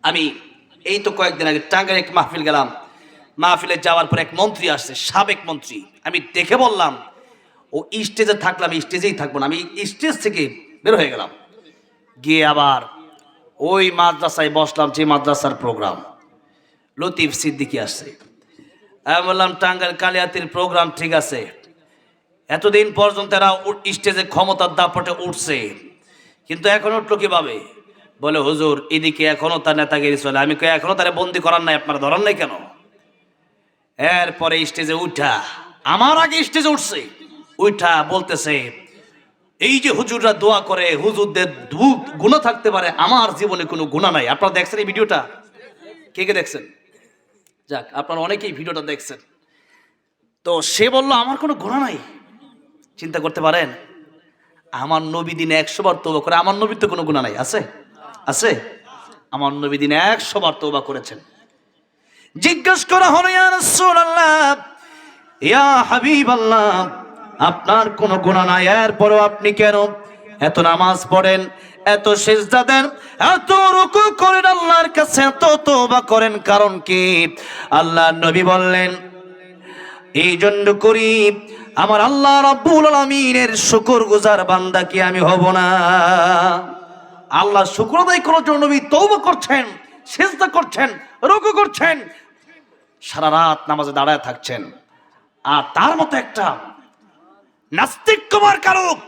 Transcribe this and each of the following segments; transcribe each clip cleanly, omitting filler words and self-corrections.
আমি এই তো কয়েকদিন আগে টাঙ্গাইলে এক মাহফিল গেলাম। মাহফিলে যাওয়ার পর এক মন্ত্রী আসছে, সাবেক মন্ত্রী। আমি দেখে বললাম ও স্টেজে থাকলাম, স্টেজেই থাকবো না। আমি স্টেজ থেকে বের হয়ে গেলাম, গিয়ে আবার ওই মাদ্রাসায় বসলাম, যে মাদ্রাসার প্রোগ্রাম। লতিফ সিদ্দিকী আসছে। আমি বললাম টাঙ্গাইল কালিয়াতির প্রোগ্রাম ঠিক আছে, এতদিন পর্যন্ত এরা স্টেজে ক্ষমতার দাপটে উঠছে, কিন্তু এখন উঠলো কিভাবে? বলে হুজুর এদিকে এখনো তার নেতাগিরি চলে। আমি কই এখনো তারা বন্দি করার নাই, আপনারা ধরার নাই কেন? এরপরে স্টেজে উঠা, আমার আগে স্টেজে উঠছে, উঠা বলতেছে এই যে হুজুররা দোয়া করে হুজুরদের গুনাহ থাকতে পারে, আমার জীবনে কোনো গুনাহ নাই। আপনারা দেখছেন এই ভিডিওটা? কে কে দেখছেন? যাক, আপনারা অনেকেই ভিডিওটা দেখছেন। তো সে বলল আমার কোনো গুনাহ নাই। চিন্তা করতে পারেন, আমার নবী দিনে 100 বার তওবা করে। আমার নবীর তো কোনো গুনাহ নাই, আছে? আছে? আমার নবী দিনে 100 বার তওবা করেছেন। জিজ্ঞেস করা হলো ইয়া রাসূলুল্লাহ, ইয়া হাবিবাল্লাহ, আপনার কোনো গুনাহ নাই, এরপরও আপনি কেন এত নামাজ পড়েন, এত সিজদা দেন, এত রুকু করেন, আল্লাহর কাছে এত তওবা করেন, কারণ কি? আল্লাহর নবী বললেন এই জন্য করি আমার আল্লাহ রাব্বুল আলামিনের শুকরগুজার বান্দা কি আমি হব না? আল্লাহ শুকর আদায় করার জন্য নবী তওবা করছেন, সিজদা করছেন, রুকু করছেন, সারা রাত নামাজে দাঁড়ায় থাকছেন। আর তার মতো একটা নাস্তিক কুমার কারক,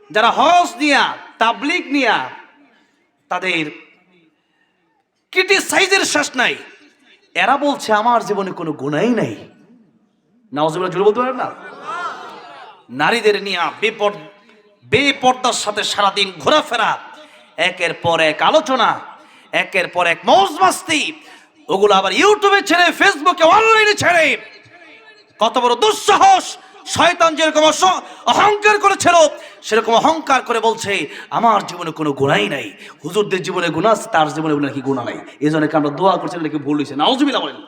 যারা হজ নিয়া তাবলীগ নিয়া তাদের ক্রিটিসাইজের শেষ নাই, এরা বলছে আমার জীবনে কোনো গুনাহই নাই। নাউজুবিল্লাহ, জোরে বলতে পারেন না? নারীদের নিয়ে বেপর্দার সাথে সারাদিন ঘোরাফেরা, একের পর এক আলোচনা, একের পর এক মৌজ মাস্তি, ওগুলো আবার ইউটিউবে ছেড়ে, ফেসবুকে, অনলাইনে ছেড়ে, কত বড় দুঃসাহস! শয়তান যেরকম অহংকার করেছিল, সেরকম অহংকার করে বলছে আমার জীবনে কোনো গুনাহই নাই। হুজুরদের জীবনে গুনাহ আছে, তার জীবনে নাকি গুনাহ নাই। এই জন্য আমরা দোয়া করছি নাকি ভুল হয়েছে। নাউজুবিল্লাহ বলেন।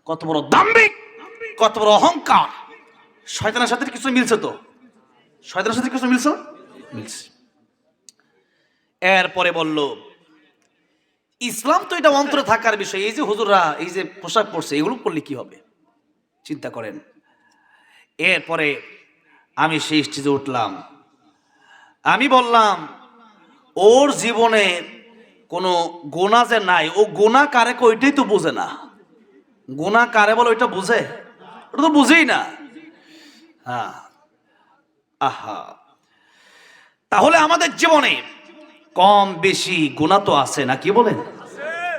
কত বড় দাম্ভিক, কত বড় অহংকার! শয়তানের সাথে কিছু মিলছে তো? শয়তানের সাথে কিছু মিলছে? মিলছে। এরপরে বলল ইসলাম তো এটা অন্তরে থাকার বিষয়। এই যে হুজুররা এই যে পোশাক পরছে, এগুলো করলে কি হবে? চিন্তা করেন। এরপরে আমি সেই স্টেজে উঠলাম, আমি বললাম ওর জীবনে কোনো গুনাহ যে নাই, ও গুনাহ কারে ওইটাই তো বুঝে না। গুনাহ কারে বলে ওইটা বুঝে? ওটা তো বুঝেই না। হ্যাঁ, আহা, তাহলে আমাদের জীবনে কম বেশি গুনাহ তো আছে, না কি বলেন?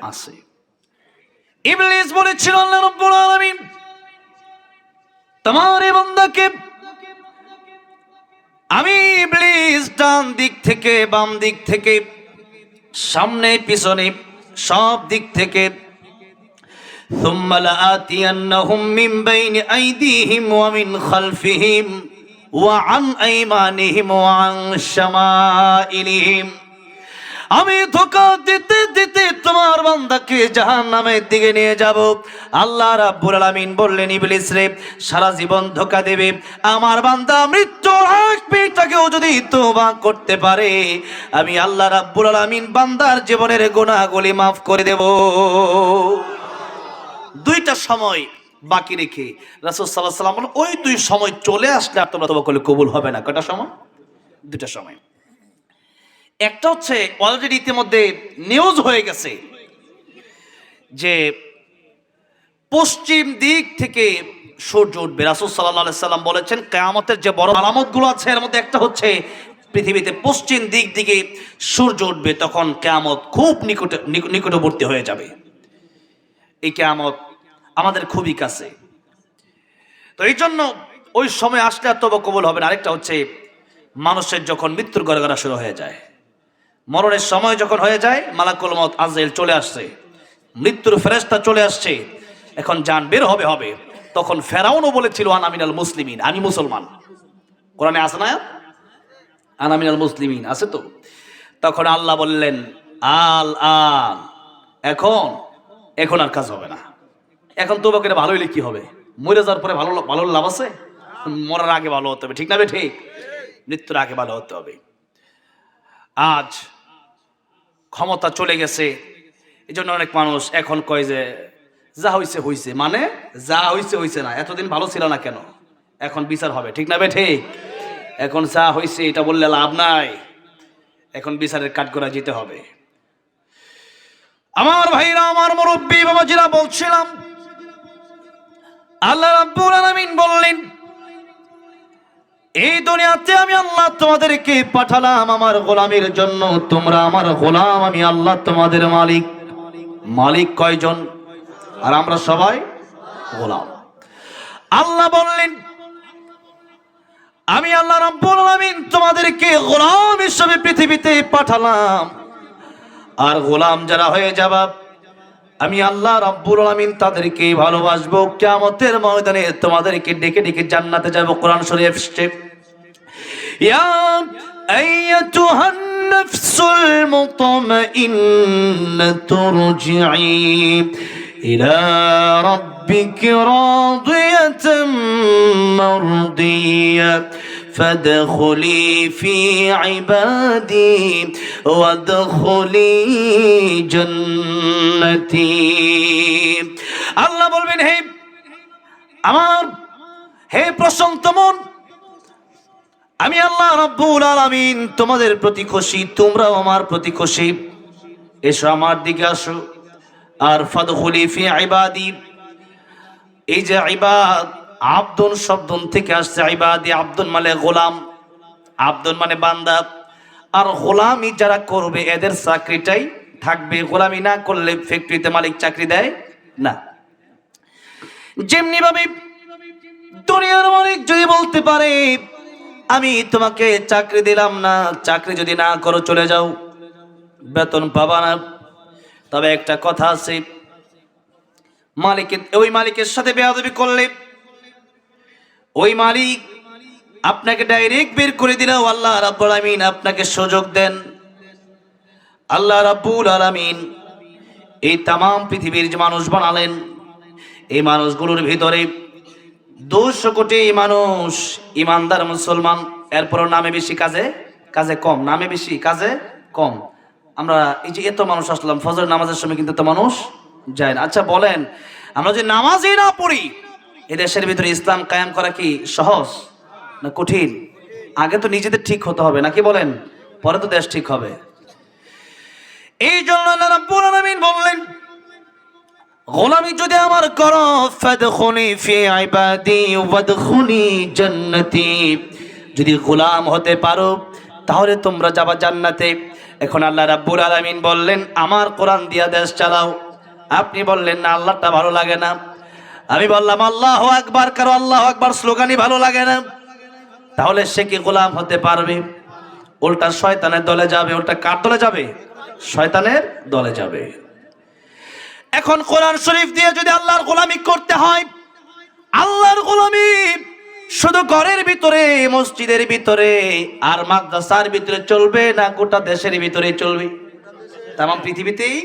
আছে। ইবলিস বলেছিল আল্লাহ রাব্বুল আলামিন তোমার এই বান্দাকে আমি ইবলিস ডান দিক থেকে, বাম দিক থেকে, সামনে পিছনে, সব দিক থেকে সুম্মা লাআতিয়ান্নাহুম মিন বাইনি আইদিহিম ওয়া মিন খালফিহিম ওয়া আন আইমানিহিম ওয়া আন শামাইলিহিম, আমি ধোঁকা দিতে দিতে তোমার বান্দাকে জাহান্নামের দিকে নিয়ে যাব। আল্লাহ রাব্বুল আলামিন বললেন ইবলিস রে, সারা জীবন ধোঁকা দেবে আমার বান্দা, মৃত্যুর আগ পেটাকেও যদি তওবা করতে পারে, আমি আল্লাহ রাব্বুল আলামিন বান্দার জীবনের গুনাহগুলি মাফ করে দেব। দুইটা সময় বাকি রেখে রাসূল সাল্লাল্লাহু আলাইহি ওয়াসাল্লাম বলেন ওই দুই সময় চলে আসলে আর তোমরা তওবা করলে কবুল হবে না। কয়টা সময়? দুইটা সময়। একটা হচ্ছে অলরেডি ইতিমধ্যে নিউজ হয়ে গেছে যে পশ্চিম দিক থেকে সূর্য উঠবে। রাসূল সাল্লাল্লাহু আলাইহি সাল্লাম বলেছেন কিয়ামতের যে বড় আলামতগুলো আছে এর মধ্যে একটা হচ্ছে পৃথিবীতে পশ্চিম দিক থেকে সূর্য উঠবে, তখন কিয়ামত খুব নিকটবর্তী হয়ে যাবে। এই কিয়ামত আমাদের খুবই কাছে। তো এই জন্য ওই সময় আসলে আর তওবা কবুল হবে না। আরেকটা হচ্ছে মানুষের যখন মৃত্যুর গড়গড়া শুরু হয়ে যায়, মরণের সময় যখন হয়ে যায়, মালাকুল মউত আজরাইল চলে আসছে, মৃত্যুর ফেরেশতা চলে আসছে, এখন জান বের হবে হবে, তখন ফেরাউনও বলেছিল আনা মিনাল মুসলিমিন, আমি মুসলমান। কোরআনে আছে না আনা মিনাল মুসলিমিন, আছে তো? তখন আল্লাহ বললেন আল আন, এখন আর কাজ হবে না। এখন তওবা করে ভালো হইলে কি হবে? মরে যাওয়ার পরে ভালো লাভ আছে? মরার আগে ভালো হতে হবে, ঠিক না বে ঠিক? মৃত্যুর আগে ভালো হতে হবে। আজ ক্ষমতা চলে গেছে, এই জন্য অনেক মানুষ এখন কয় যে যা হইছে হইছে, মানে যা হইছে হইছে না, এতদিন ভালো ছিল না কেন, এখন বিচার হবে, ঠিক না বে ঠিক? এখন যা হইছে এটা বললে লাভ নাই, এখন বিচারের কাঠগড়ায় যেতে হবে। আমার ভাইরা, আমার মুরব্বী বাবাজিরা, বলছিলাম আল্লাহ রাব্বুল আলামিন বললেন, এই দুনিয়াতে আমি আল্লাহ তোমাদেরকে পাঠালাম আমার গোলামের জন্য, তোমরা আমার গোলাম, আমি আল্লাহ তোমাদের মালিক। মালিক কয়জন? আর আমরা সবাই গোলাম। আল্লাহ বললেন, আমি আল্লাহ রাব্বুল আলামিন তোমাদেরকে গোলাম হিসেবে পৃথিবীতে পাঠালাম, আর গোলাম যারা হয়ে যাবা আমি আল্লাহ রাব্বুল আলামিন তাদেরকে ভালোবাসবো। কিয়ামতের ময়দানে তোমাদেরকে ডেকে ডেকে জান্নাতে যাব। কোরআন শরীফ এসেছে, ইয়া আইয়াতুহান নাফসুল মুতমাইন্নাতু রুজিই ইলা রাব্বিকি রাদিয়াতাম মারদিয়া ফাদখুলি ফি ইবাদি ওয়াদখুলি জান্নাতি। আল্লাহ বলবেন, হে আমার, হে প্রশান্ত মন, আমি আল্লাহ রাব্বুল আলামিন তোমাদের প্রতি খুশি, তোমরাও আমার প্রতি খুশি, এসো আমার দিকে আসো। আর ফাদখুলি ফি ইবাদি, এই যে ইবাদ আব্দুন শব্দ থেকে আসছে, ইবাদি আব্দুন মানে গোলাম, আব্দুন মানে বান্দা। আর গোলামি যারা করবে এদের চাকরিটাই থাকবে, গোলামি না করলে ফ্যাক্টরিতে মালিক চাকরি দেয় না। যেমনি ভাবে দুনিয়ার মালিক যদি বলতে পারে আমি তোমাকে চাকরি দিলাম না, চাকরি যদি না করো চলে যাও, বেতন পাবা না, তবে একটা কথা আছে, ওই মালিকের সাথে বেয়াদবি করলে ওই মালিক আপনাকে ডাইরেক্ট বের করে দিলেও আল্লাহ রাব্বুল আলামিন আপনাকে সুযোগ দেন। আল্লাহ রাব্বুল আলামিন এই তাম পৃথিবীর যে মানুষ বানালেন, এই মানুষগুলোর ভিতরে 200 কোটি মানুষ ইমানদার মুসলমান, এরপর নামে বেশি কাজে কাজে কম, নামে বেশি কাজে কম। আমরা এই যে এত মানুষ আসলাম ফজর নামাজের সময় কিন্তু এত মানুষ যায় না। আচ্ছা বলেন, আমরা যে নামাজই না পড়ি, এ দেশের ভিতরে ইসলাম কায়েম করা কি সহজ না কঠিন? আগে তো নিজেদের ঠিক হতে হবে নাকি বলেন, পরে তো দেশ ঠিক হবে। এই জন্য আল্লাহ রাব্বুল আলামিন বললেন, গোলামি যদি আমার করো ফাদখুলি ফি ইবাদি ওয়াদখুলি জান্নাতি, যদি গোলাম হতে পারো তাহলে তোমরা যাবা জান্নাতে। এখন আল্লাহ রাব্বুল আলামিন বললেন আমার কোরআন দিয়া দেশ চালাও, আপনি বললেন না আল্লাহটা ভালো লাগে না, আমি বললাম আল্লাহু আকবার, কারো আল্লাহু আকবার স্লোগানই ভালো লাগে না, তাহলে সে কি গোলাম হতে পারবে? উল্টা শয়তানের দলে যাবে। উল্টা কার দলে যাবে? শয়তানের দলে যাবে। এখন কোরআন শরীফ দিয়ে যদি আল্লাহর গোলামি করতে হয়, আল্লাহর গোলামি শুধু ঘরের ভিতরে, মসজিদের ভিতরে আর মাদ্রাসার ভিতরে চলবে না, গোটা দেশের ভিতরে চলবে, তাম পৃথিবীতেই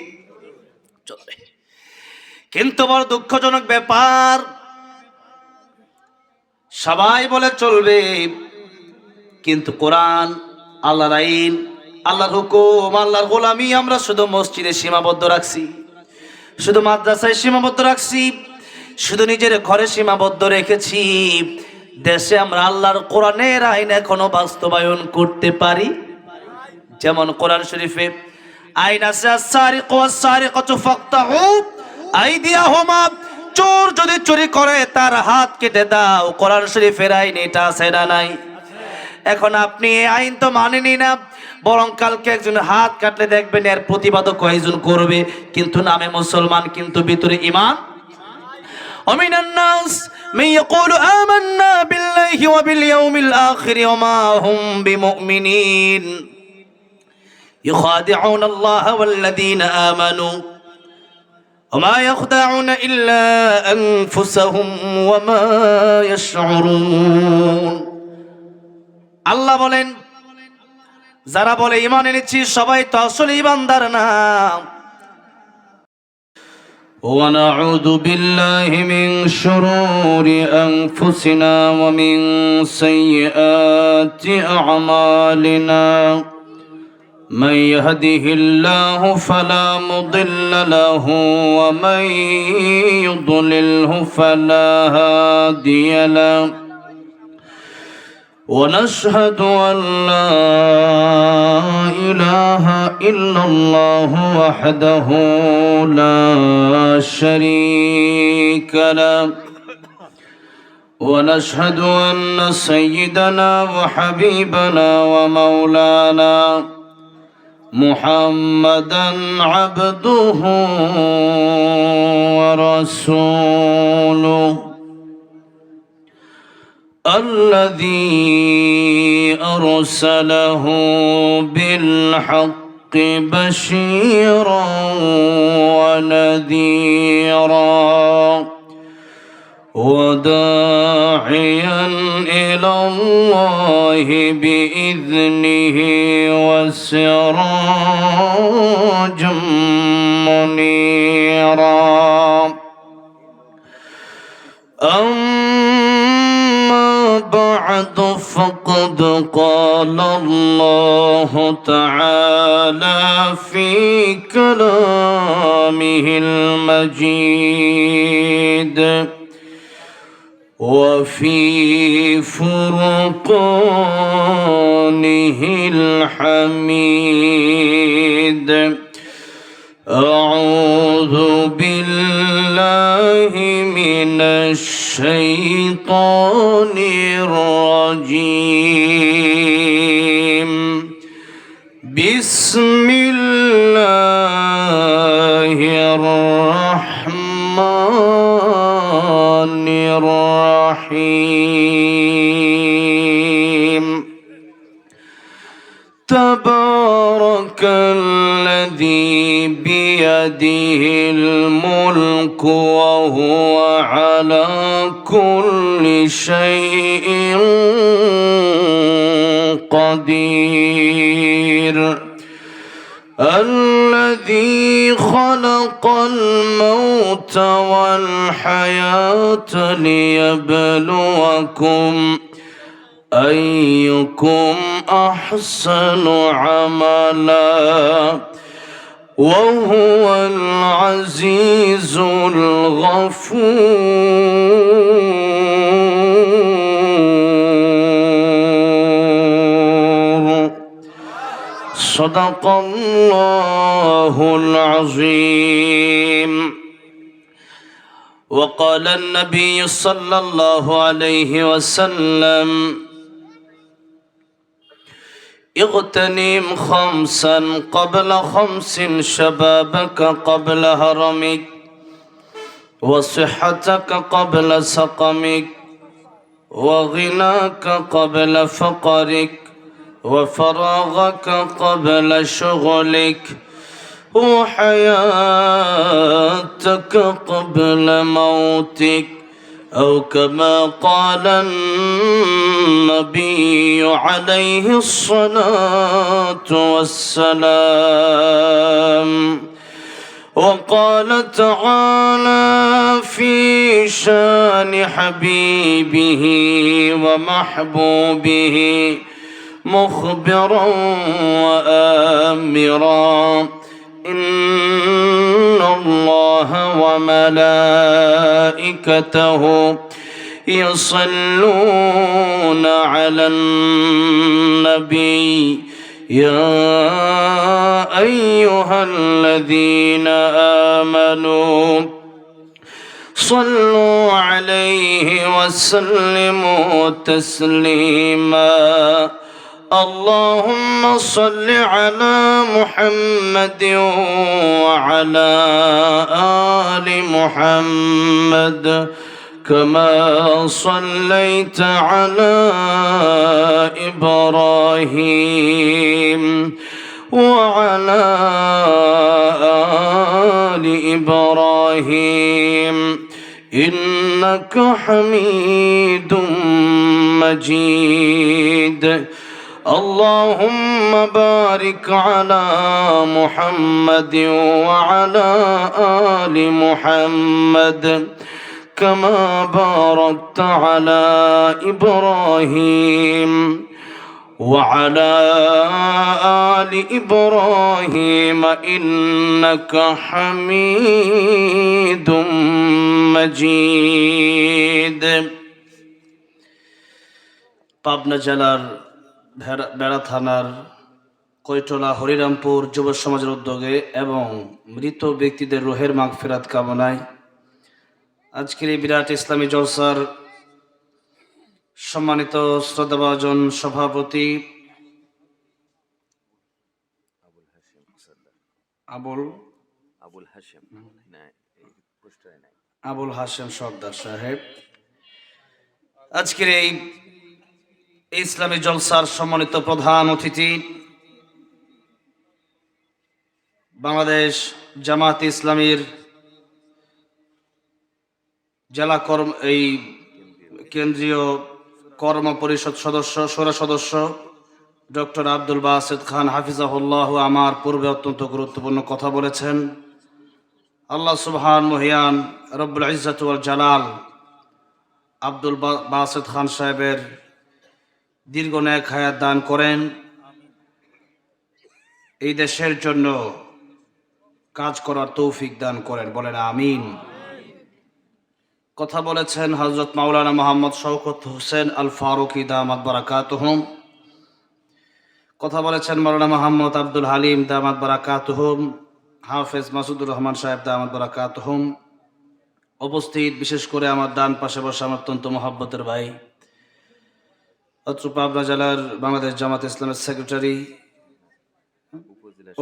চলবে। কিন্তু বড় দুঃখজনক ব্যাপার, সবাই বলে চলবে, কিন্তু কোরআন, আল্লাহর আইন, আল্লাহর হুকুম, আল্লাহর গোলামি আমরা শুধু মসজিদে সীমাবদ্ধ রাখছি, শুধু মাদ্রাসায় সীমাবদ্ধ রাখছি, শুধু নিজের ঘরে সীমাবদ্ধ রেখেছি। দেশে আমরা আল্লাহর কোরআনের আইন এখনো বাস্তবায়ন করতে পারি? যেমন কোরআন শরীফে আইন আছে, আস-সারিকু ওয়াস-সারিকাতু ফাকতাউ আইদিয়াহুমা, চোর যদি চুরি করে তার হাত কেটে দাও। কোরআন শরীফের আইন এটা আছে না নাই? এখন আপনি এই আইন তো মানেনি না, বরং কালকে একজন হাত কাটলে দেখবেন এর প্রতিবাদও কয়েকজন করবে, কিন্তু নামে মুসলমান কিন্তু ভিতরে ঈমান। ওমিনান নাস মান ইয়াকুলু আমান্না বিল্লাহি ওয়া বিল ইয়াউমিল আখির ওয়া মা হুম বিমুমিনিন ইউখাদিউনা আল্লাহ ওয়াল্লাযীনা আমানু ওয়া মা ইয়াখদাউনা ইল্লা আনফুসাহুম ওয়া মা ইয়াশউরুন। আল্লাহ বলেন, যারা বলে ঈমান এনেছি সবাই তো আসলে ঈমানদার না। ওয়া নাউযু বিল্লাহি মিন শুরুরি আনফুসিনা ওয়া মিন সাইয়্যাতি আমালিনা من يهده الله فلا مضل له ومن يضلله فلا هادي له ونشهد أن لا إله إلا الله وحده لا شريك له ونشهد أن سيدنا وحبيبنا ومولانا محمدا عبده ورسوله الذي أرسله بالحق بشيرا ونذيرا وداعيا إلى الله بإذنه وسراجا منيرا أما بعد فقد قال الله تعالى في كلامه المجيد وفي فرقانه الحميد أعوذ بالله من الشيطان الرجيم بسم الله الرحمن الرحيم تبارك الذي بيده الملك وهو على كل شيء قدير الذي خلق الموت والحياة ليبلوكم أيكم أحسن عملا وهو العزيز الغفور صدق الله العظيم وقال النبي صلى الله عليه وسلم اغتنم خمسا قبل خمس شبابك قبل هرمك وصحتك قبل سقمك وغناك قبل فقرك وفراغك قبل شغلك وحياتك قبل موتك أو كما قال النبي عليه الصلاة والسلام وقال تعالى في شان حبيبه ومحبوبه مخبرا وآمرا إن الله وملائكته يصلون على النبي يا أيها الذين آمنوا صلوا عليه وسلموا تسليما اللهم صل على محمد وعلى آل محمد كما صليت على إبراهيم وعلى آل إبراهيم إنك حميد مجيد اللهم بارك على محمد وعلى آل محمد كما باركت على إبراهيم وعلى آل إبراهيم إنك حميد مجيد পাবনা জেলার বেড়া থানার কৈটলা হরিরামপুর যুব সমাজের উদ্যোগে এবং মৃত ব্যক্তিদের রুহের মাগফিরাত কামনায় আজকের এই বিরাট ইসলামী জলসার সম্মানিত শ্রদ্ধাভাজন সভাপতি আবুল হাশেম সর্দার সাহেব, আজকের এই ইসলামী জলসার সম্মানিত প্রধান অতিথি, বাংলাদেশ জামাত ইসলামীর জেলা কেন্দ্রীয় কর্ম পরিষদ সদস্য সৌর সদস্য ডক্টর আব্দুল বাসেদ খান হাফিজাহুল্লাহ আমার পূর্বে অত্যন্ত গুরুত্বপূর্ণ কথা বলেছেন। আল্লাহ সুবহান মহিয়ান রব্বুল ইজ্জত ওয়াল জালাল আব্দুল বাসেদ খান সাহেবের দীর্ঘ নেক হায়াত দান করেন, এই দেশের জন্য কাজ করার তৌফিক দান করেন, বলেন আমিন। কথা বলেছেন হযরত মাওলানা মোহাম্মদ শওকত হোসেন আল ফারুকি দামাত বারাকাতুহুম, কথা বলেছেন মাওলানা মোহাম্মদ আব্দুল হালিম দামাত বারাকাতুহুম, হাফেজ মাসুদুর রহমান সাহেব দামাত বারাকাতুহুম। উপস্থিত বিশেষ করে আমার ডান পাশে বসে আমার অত্যন্ত মহব্বতের ভাই, অত্র পাবনা জেলার বাংলাদেশ জামাত ইসলামের সেক্রেটারি,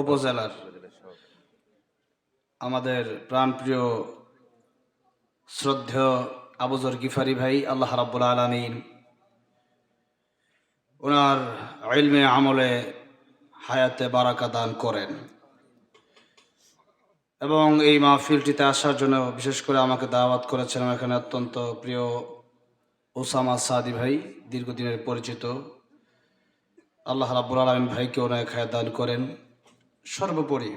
উপজেলার আমাদের প্রাণপ্রিয় শ্রদ্ধেয় আবুজর গিফারি ভাই, আল্লাহ রাব্বুল আলামিন ওনার ইলমে আমলে হায়াতে বারাকা দান করেন এবং এই মাহফিলটিতে আসার জন্য বিশেষ করে আমাকে দাওয়াত করেছেন আমার এখানে অত্যন্ত প্রিয় ওসামা সাদি ভাই, দীর্ঘদিনের পরিচিত। আল্লাহ রাব্বুল আলামিন ভাইকে অনেক হায়াত দান করেন। সর্বোপরি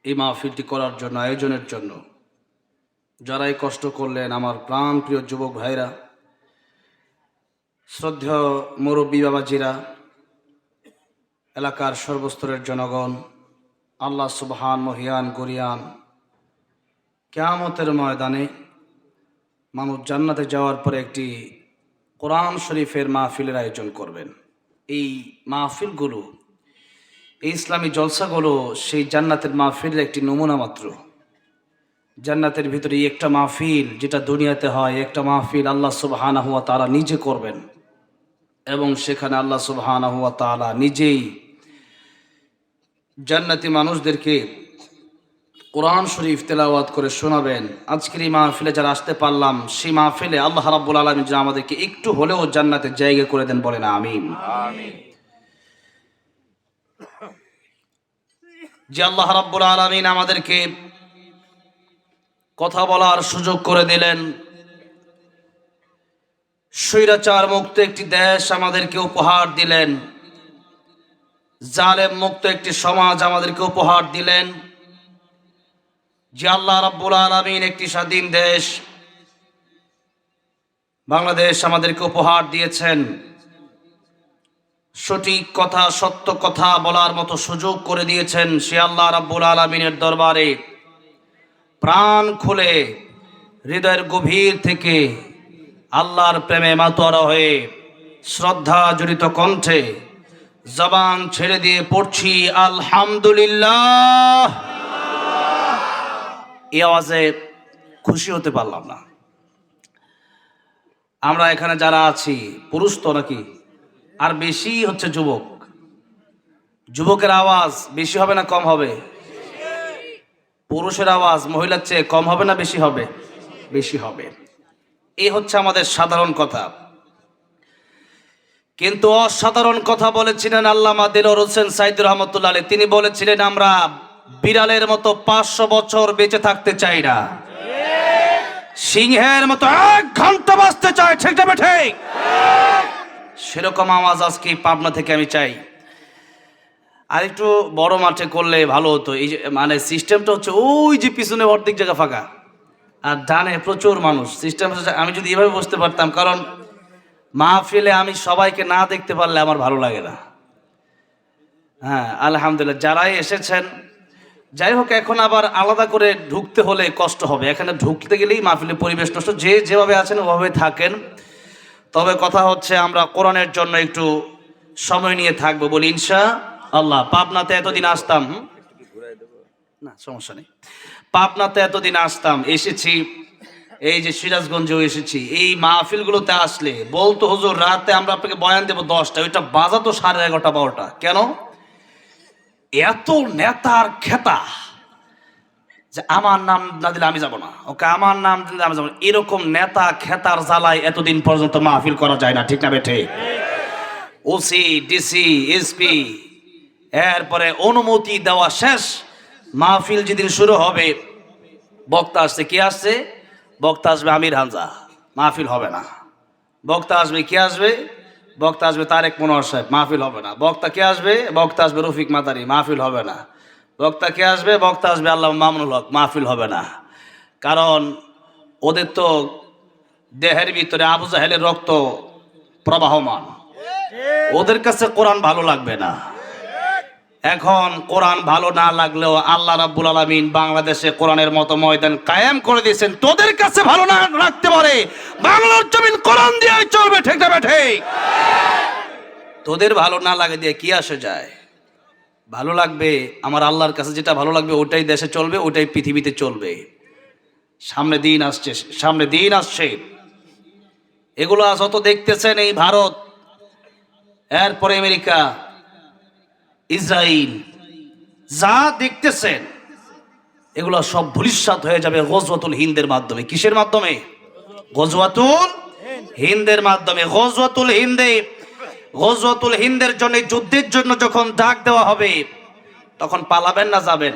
এই মাহফিলটি করার জন্য, আয়োজনের জন্য যারাই কষ্ট করলেন, আমার প্রাণ প্রিয় যুবক ভাইরা, শ্রদ্ধেয় মুরব্বী বাবাজিরা, এলাকার সর্বস্তরের জনগণ, আল্লাহ সুবহান মহিয়ান গরিয়ান কিয়ামতের ময়দানে মানুষ জান্নাতে যাওয়ার পরে একটি কোরআন শরীফের মাহফিলের আয়োজন করবেন। এই মাহফিলগুলো, এই ইসলামী জলসাগুলো সেই জান্নাতের মাহফিলের একটি নমুনা মাত্র। জান্নাতের ভিতরে একটা মাহফিল যেটা দুনিয়াতে হয়, একটা মাহফিল আল্লাহ সুবহানাহু ওয়া তাআলা নিজে করবেন এবং সেখানে আল্লাহ সুবহানাহু ওয়া তাআলা নিজেই জান্নাতি মানুষদেরকে কোরআন শরীফ তেলাওয়াত করে শোনাবেন। আজকের এই মাহফিলে যারা আসতে পারলাম, সেই মাহফিলে আল্লাহ রাব্বুল আলামিন যেন আমাদেরকে একটু হলেও জান্নাতের জায়গা করে দেন, বলেন আমিন। যে আল্লাহ রাব্বুল আলামিন আমাদেরকে কথা বলার সুযোগ করে দিলেন, স্বৈরাচার মুক্ত একটি দেশ আমাদেরকে উপহার দিলেন, জালেম মুক্ত একটি সমাজ আমাদেরকে উপহার দিলেন, যে আল্লাহ রাব্বুল আলামিন একটি স্বাধীন দেশ বাংলাদেশ আমাদেরকে উপহার দিয়েছেন। সঠিক কথা, সত্য কথা বলার মতো সুযোগ করে দিয়েছেন। সে আল্লাহ রাব্বুল আলামিনের দরবারে প্রাণ খুলে হৃদয়ের গভীর থেকে আল্লাহর প্রেমে মাতোয়ারা হয়ে শ্রদ্ধা জড়িত কণ্ঠে জবান ছেড়ে দিয়ে পড়ছি আলহামদুলিল্লাহ। এই আওয়াজে খুশি হতে পারলাম না। আমরা এখানে যারা আছি পুরুষ তো নাকি, আর বেশি হচ্ছে যুবক। যুবকের আওয়াজ বেশি হবে না কম হবে? পুরুষের আওয়াজ মহিলার চেয়ে কম হবে না বেশি হবে? বেশি হবে। এই হচ্ছে আমাদের সাধারণ কথা। কিন্তু অসাধারণ কথা বলেছিলেন আল্লামা দিলওয়ার হোসেন সাইদি রহমতুল্লাহ আলাইহি। তিনি বলেছিলেন, আমরা বিড়ালের মতো 500 বছর বেঁচে থাকতে চাই না, সিংহের মতো 1 ঘন্টা বাঁচতে চাই। ঠিক না ঠিক? সেরকম আওয়াজ আজকে পাবনা থেকে আমি চাই। আর একটু বড় মাঠে করলে ভালো হতো। এই যে মানে সিস্টেমটা হচ্ছে ওই যে পিছনে অর্ধেক জায়গা ফাঁকা আর ডানে প্রচুর মানুষ। সিস্টেম আমি যদি এভাবে বসতে পারতাম, কারণ মাহফিলে আমি সবাইকে না দেখতে পারলে আমার ভালো লাগে না। হ্যাঁ, আলহামদুলিল্লাহ যারাই এসেছেন, যাই হোক এখন আবার আলাদা করে ঢুকতে হলে কষ্ট হবে। এখানে ঢুকতে গেলেই মাহফিলের পরিবেশ নষ্ট। যে যেভাবে আছেন ওভাবে থাকেন। তবে কথা হচ্ছে আমরা কোরআনের জন্য একটু সময় নিয়ে থাকবো বলি ইনশাআল্লাহ। পাবনাতে এতদিন আসতাম, না সমস্যা নেই, পাবনাতে এতদিন আসতাম, এসেছি এই যে সিরাজগঞ্জেও এসেছি। এই মাহফিলগুলোতে আসলে বলতো হুজুর রাতে আমরা আপনাকে বয়ান দেবো 10টা, ওইটা বাজাতো 11:30 12টা। কেন? এত নেতার খেতা যে আমার নাম না দিলে আমি যাব না, ওকে আমার নাম দিলে আমি যাব না। এরকম নেতা খেতার জ্বালায় এতদিন পর্যন্ত মাহফিল করা যায় না, ঠিক না বেঠে? ওসি, ডিসি, এসপি, এরপরে অনুমতি দেওয়া শেষ, মাহফিল যেদিন শুরু হবে বক্তা আসছে, কি আসছে? বক্তা আসবে আমির হামজা, মাহফিল হবে না। বক্তা আসবে, কি আসবে? বক্তা আসবে তারেক মনোহর সাহেব, মাহফিল হবে না। বক্তা কে আসবে? বক্তা আসবে রফিক মাদারি, মাহফিল হবে না। বক্তা কে আসবে? বক্তা আসবে আল্লাহ মামুনুল হক, মাহফিল হবে না। কারণ ওদের তো দেহের ভিতরে আবু জাহেলের রক্ত প্রবাহমান, ওদের কাছে কোরআন ভালো লাগবে না। এখন কোরআন ভালো না লাগলেও আল্লাহ রাব্বুল আলামিন বাংলাদেশে কোরআনের মতো ময়দান কায়েম করে দিয়েছেন। তোদের কাছে ভালো না রাখতে পারে, বাংলার জমিন কোরআন দিয়ে চলবে, ঠিক না ঠিক? তোদের ভালো না লাগে দিয়ে কি আসে যায়? ভালো লাগবে আমার আল্লাহর কাছে, যেটা ভালো লাগবে ওটাই দেশে চলবে, ওটাই পৃথিবীতে চলবে। সামনে দিন আসছে, সামনে দিন আসছে। এগুলো যত দেখতেছেন এই ভারত, এরপরে আমেরিকা, ইসরায়েল, যা দেখতেছেন এগুলো সব ভবিষ্যৎ হয়ে যাবে গজওয়াতুল হিন্দের মাধ্যমে। কিসের মাধ্যমে? গজওয়াতুল হিন্দের মাধ্যমে। গজওয়াতুল হিন্দের জন্য, যুদ্ধের জন্য যখন ডাক দেওয়া হবে তখন পালাবেন না যাবেন?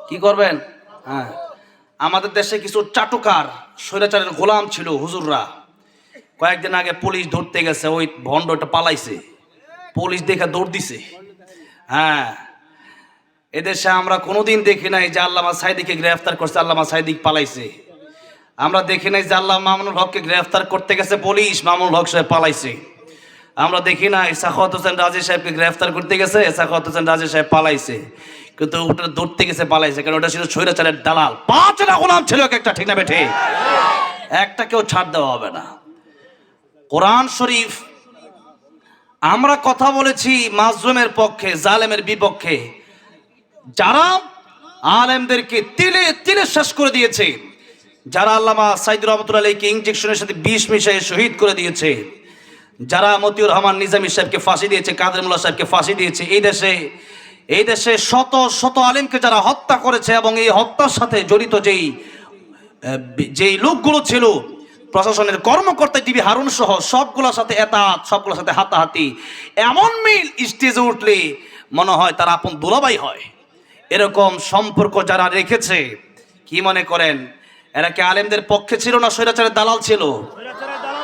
কি করবেন? হ্যাঁ, আমাদের দেশে কিছু চাটুকার স্বৈরাচারের গোলাম ছিল হুজুররা, কয়েকদিন আগে পুলিশ ধরতে গেছে, ওই ভণ্ডটা পালাইছে, পুলিশ দেখে দৌড় দিছে। হ্যাঁ, এদেশে আমরা কোনোদিন দেখি নাই যে আল্লামা সাইদিকে গ্রেফতার করছে, আল্লামা সাইদিক পালাইছে। আমরা দেখি নাই যে আল্লাহ মামুনুল হককে গ্রেফতার করতে গেছে পুলিশ, মামুনুল হক সাহেব পালাইছে। আমরা দেখি নাই সাখাওয়াত হোসেন রাজি সাহেবকে গ্রেফতার করতে গেছে, সাখাওয়াত হোসেন রাজি সাহেব পালাইছে। কিন্তু ওটা ধরতে গেছে পালাইছে, কারণ ওটা ছিল স্বৈরাচারের দালাল। 5টা গোলাম ছিল একটা, ঠিক না বেঠে? একটা কেউ ছাড় দেওয়া হবে না। কোরআন শরীফ, আমরা কথা বলেছি মাজলুমের পক্ষে, জালেমের বিপক্ষে। যারা আলেমদেরকে তিলে তিলে শেষ করে দিয়েছে, যারা আল্লামা সাইদুর রহমতুল্লাহ আলাইহিকে ইনজেকশনের সাথে বিষ মিশিয়ে শহীদ করে দিয়েছে, যারা মতিউর রহমান নিজামী সাহেবকে ফাঁসি দিয়েছে, কাদের মোল্লা সাহেবকে ফাঁসি দিয়েছে, এই দেশে শত শত আলেমকে যারা হত্যা করেছে, এবং এই হত্যার সাথে জড়িত যেই লোকগুলো ছিল, প্রশাসনের কর্মকর্তা টিভি হারুন সহ সবগুলোর সাথে সবগুলোর সাথে হাতাহাতি, এমন মিল স্টেজে উঠলে মনে হয় তারা আপন দুলাভাই হয়। এরকম সম্পর্ক যারা রেখেছে, কি মনে করেন এরা কি আলেমদের পক্ষে ছিল না স্বৈরাচারের দালাল ছিল?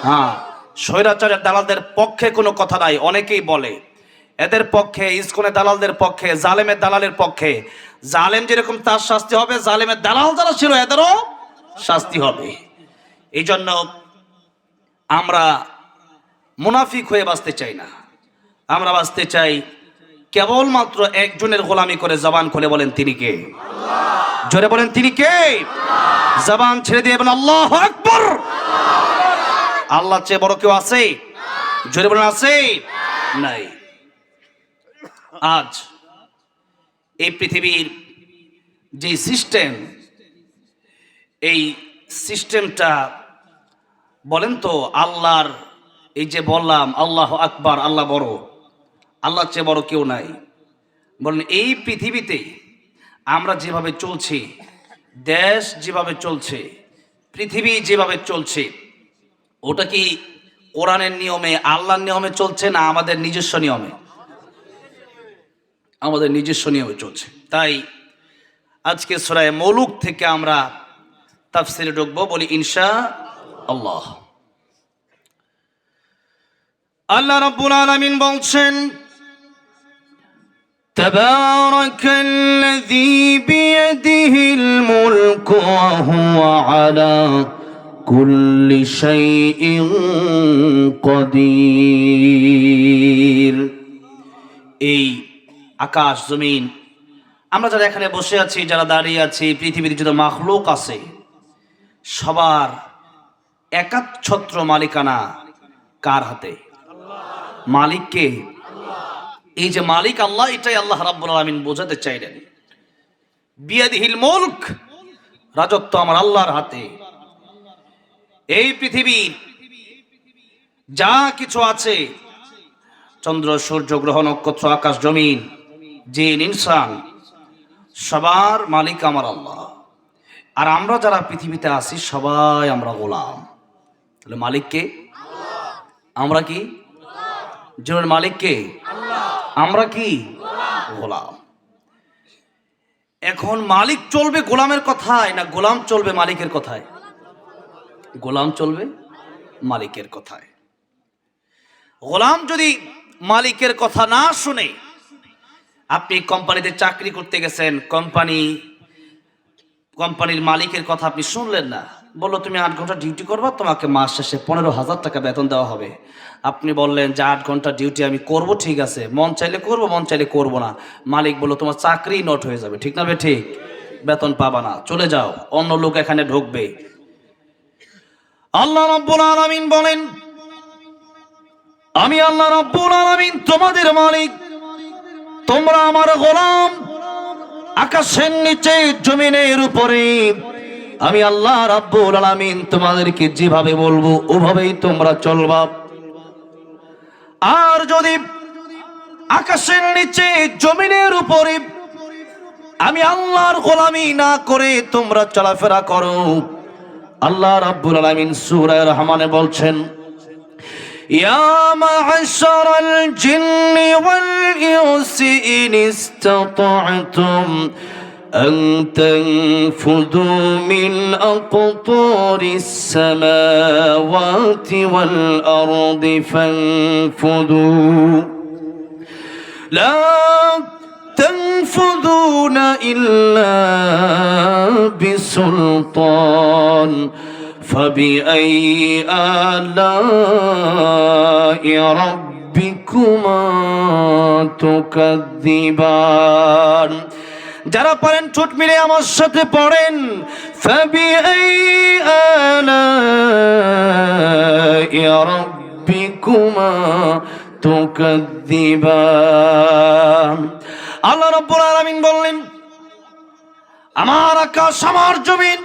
হ্যাঁ, স্বৈরাচারের দালালদের পক্ষে কোনো কথা নাই। অনেকেই বলে এদের পক্ষে, ইসকনের দালালদের পক্ষে, জালেমের দালালের পক্ষে। জালেম যেরকম তার শাস্তি হবে, জালেমের দালাল যারা ছিল এদেরও শাস্তি হবে। এই জন্য আমরা মুনাফিক হয়ে বাঁচতে চাই না, আমরা বাঁচতে চাই কেবলমাত্র একজনের গোলামি করে। জবান খুলে বলেন তিনি কে? জোরে বলেন তিনি কে? জবান ছেড়ে দিয়ে বলেন আল্লাহু আকবার। আল্লাহর চেয়ে বড় কেউ আছে? জোরে বলেন আছে? নাই। আজ এই পৃথিবীর যে সিস্টেম, এই সিস্টেমটা বলেন তো, আল্লাহর এই যে বললাম আল্লাহু আকবার, আল্লাহ বড়, আল্লাহর চেয়ে বড় কেউ নাই। বলেন এই পৃথিবীতে আমরা যেভাবে চলছি, দেশ যেভাবে চলছে, পৃথিবী যেভাবে চলছে, ওটা কি কোরআনের নিয়মে, আল্লাহর নিয়মে চলছে না আমাদের নিজস্ব নিয়মে? আমাদের নিজস্ব নিয়মে চলছে। তাই আজকে সূরা মুলুক থেকে আমরা তাফসিরে ঢুকবো, বলি ইনশাআল্লাহ। আল্লাহ রাব্বুল আলামিন বলছেন, তাবারাকাল্লাযী বিয়াদিহিল মুলকু ওয়া হুয়া আলা كل شيء قدير. এই আকাশ জমিন, আমরা যারা এখানে বসে আছি, যারা দাঁড়িয়ে আছি, পৃথিবীর যত মাখলুক আছে, সবার একাচ্ছত্র মালিকানা কার হাতে? মালিক কে? এই যে মালিক আল্লাহ, এটাই আল্লাহ রাব্বুল আলামিন বোঝাতে চাইলেন। বিয়াদিহিল মুলক, রাজত্ব আমার আল্লাহর হাতে। এই পৃথিবীর যা কিছু আছে, চন্দ্র সূর্য গ্রহ নক্ষত্র আকাশ জমিন জিন ইনসান, সবার মালিক আমার আল্লাহ। আর আমরা যারা পৃথিবীতে আছি সবাই আমরা গোলাম। তাহলে মালিক কে? আমরা কি? জোর মালিক কে? আমরা কি? গোলাম। এখন মালিক চলবে গোলামের কথায় না গোলাম চলবে মালিকের কথায়? গোলাম চলবে মালিকের কথায়। গোলাম যদি মালিকের কথা না শুনে, আপনি কোম্পানিতে চাকরি করতে গেছেন, কোম্পানির মালিকের কথা আপনি শুনলেন না, বললো তুমি 8 ঘন্টা ডিউটি করবা, তোমাকে মাস শেষে 15,000 টাকা বেতন দেওয়া হবে। আপনি বললেন যে 8 ঘন্টা ডিউটি আমি করব, ঠিক আছে, মন চাইলে করব, মন চাইলে করব না। মালিক বললো তোমার চাকরি নট হয়ে যাবে, ঠিক না বে ঠিক, বেতন পাবা না, চলে যাও, অন্য লোক এখানে ঢুকবে। আল্লাহ রাব্বুল আলামিন বলেন, আমি আল্লাহ রাব্বুল আলামিন তোমাদের মালিক, তোমরা আমার গোলাম। আকাশের নিচে জমিনের উপরে আমি আল্লাহ রাব্বুল আলামিন তোমাদেরকে যেভাবে বলবো ওভাবেই তোমরা চলবা। আর যদি আকাশের নিচে জমিনের উপরে আমি আল্লাহর গোলামি না করে তোমরা চলাফেরা করো, আল্লাহ রাব্বুল আলামিন সূরা রহমানে বলছেন, ইয়া মা'আশারাল জিন্নি ওয়াল ইনসি ইন ইসতাতা'তুম আন তানফুযু মিন আকতারিস সামাওয়াতি ওয়াল আরদি ফানফুযু লা تنفذون إلا بسلطان فبأي آلاء ربكما تكذبان. যারা পারেন ঠোঁট মিলে আমার সাথে পড়েন, فبأي آلاء ربكما তুকাদ্দিবান. আল্লাহ রাব্বুল আলামিন বললেন, আমার আকাশ আমার জমিন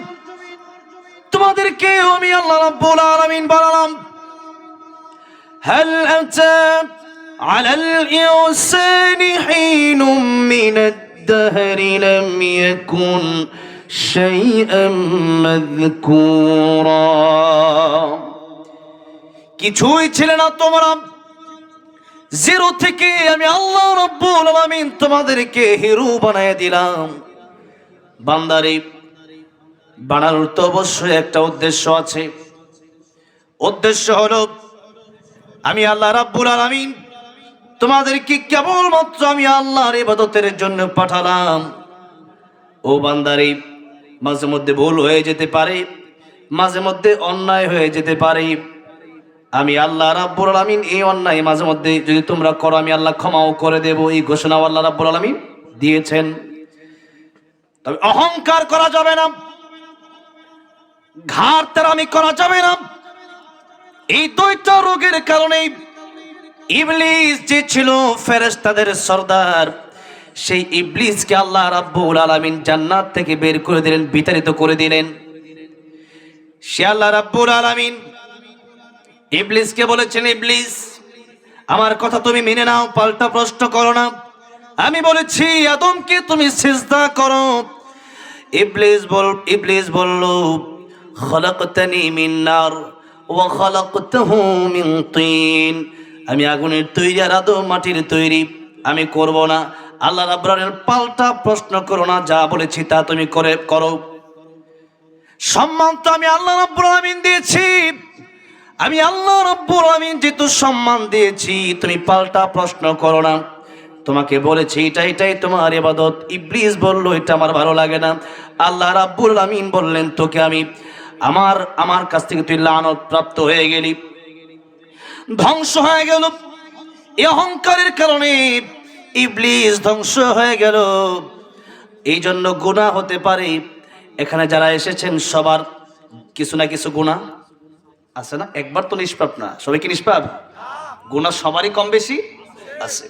তোমাদেরকে আমি আল্লাহ রাব্বুল আলামিন বানালাম। হাল আতা আলাল ইনসানি হিনুম মিনাদ দাহরি লাম ইয়াকুন শাইআম মাযকুরা। কিছুই ছিল না তোমরা, জিরো থেকে আমি আল্লাহ রাব্বুল আলামিন তোমাদেরকে হিরো বানায় দিলাম। বান্দারে, বানানোর তো অবশ্যই একটা উদ্দেশ্য আছে। উদ্দেশ্য হলো আমি আল্লাহ রাব্বুল আলামিন তোমাদেরকে কেবলমাত্র আমি আল্লাহর ইবাদতের জন্য পাঠালাম। ও বান্দারে, মাঝে মধ্যে ভুল হয়ে যেতে পারে, মাঝে মধ্যে অন্যায় হয়ে যেতে পারে। আমি আল্লাহ রাব্বুল আলামিন এই অন্যায় মাঝে মধ্যে যদি তোমরা করো, আমি আল্লাহ ক্ষমাও করে দেব, এই ঘোষণা আল্লাহ রাব্বুল আলামিন দিয়েছেন। তবে অহংকার করা যাবে না, ঘাড়তেরামি করা যাবে না। এই দুইটা রোগের কারণে ইবলিস যে ছিল ফেরেশতাদের সর্দার, সেই ইবলিসকে আল্লাহ রাব্বুল আলামিন জান্নাত থেকে বের করে দিলেন, বিতাড়িত করে দিলেন। সে আল্লাহ রাব্বুল আলামিন ইবলিসকে বলেছেন, ইবলিস আমার কথা তুমি মেনে নাও, পাল্টা প্রশ্ন করো না। আমি বলেছি আদমকে তুমি সিজদা করো। ইবলিস বলল, খলাকতানি মিন নার ওয়া খলাকতাহু মিন তিন। আমি আগুনের তৈরি আর আদম মাটির তৈরি, আমি করব না। আল্লাহ রাব্বুল আলামিন পাল্টা প্রশ্ন করো না, যা বলেছি তা তুমি করো। সম্মান তো আমি আল্লাহ রাব্বুল আলামিন দিয়েছি, আমি আল্লাহ রাব্বুল আলামিন যেহেতু সম্মান দিয়েছি, তুমি পাল্টা প্রশ্ন করো না। তোমাকে বলেছি এটাই তোমার ইবাদত। ইবলিস বলল এটা আমার ভালো লাগে না। আল্লাহ রাব্বুল আলামিন বললেন, তোকে আমি আমার কাছ থেকে তুই লানত প্রাপ্ত হয়ে গেলি, ধ্বংস হয়ে গেল। এই অহংকারের কারণে ইবলিস ধ্বংস হয়ে গেল। এই জন্য গুনাহ হতে পারে। এখানে যারা এসেছেন সবার কিছু না কিছু গুনাহ আছে না? একবার তো নিষ্পাপ না, সবাই কি নিষ্পাপ? গুনাহ সবারই কম বেশি আছে।